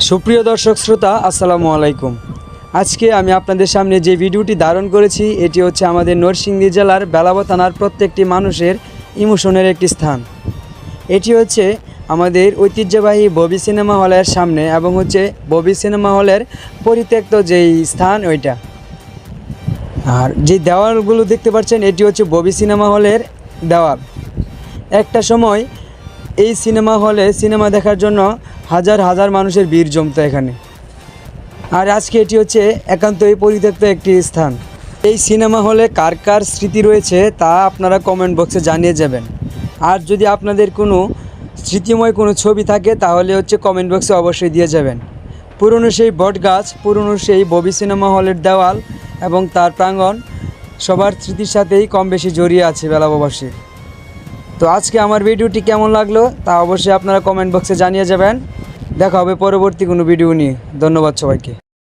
সুপ্রিয় দর্শক শ্রোতা, আসসালামু আলাইকুম। আজকে আমি আপনাদের সামনে যে ভিডিওটি ধারণ করেছি এটি হচ্ছে আমাদের নরসিংদী জেলার বেলাব থানার প্রত্যেকটি মানুষের ইমোশনের একটি স্থান। এটি হচ্ছে আমাদের ঐতিহ্যবাহী ববি সিনেমা হলের সামনে এবং হচ্ছে ববি সিনেমা হলের পরিত্যক্ত যেই স্থান ওইটা। আর যে দেওয়ালগুলো দেখতে পাচ্ছেন এটি হচ্ছে ববি সিনেমা হলের দেওয়াল। একটা সময় এই সিনেমা হলে সিনেমা দেখার জন্য হাজার হাজার মানুষের ভিড় জমতো এখানে। আর আজকে এটি হচ্ছে একান্তই পরিত্যক্ত একটি স্থান। এই সিনেমা হলে কার কার স্মৃতি রয়েছে তা আপনারা কমেন্ট বক্সে জানিয়ে যাবেন। আর যদি আপনাদের কোনো স্মৃতিময় কোনো ছবি থাকে তাহলে হচ্ছে কমেন্ট বক্সে অবশ্যই দিয়ে যাবেন। পুরনো সেই বট গাছ, পুরনো সেই ববি সিনেমা হলের দেওয়াল এবং তার প্রাঙ্গণ সবার স্মৃতির সাথেই কম বেশি জড়িয়ে আছে বেলাববাসীর। তো আজকে আমার ভিডিওটি কেমন লাগলো তা অবশ্যই আপনারা কমেন্ট বক্সে জানিয়ে যাবেন। দেখা হবে পরবর্তী কোনো ভিডিও নিয়ে। ধন্যবাদ সবাইকে।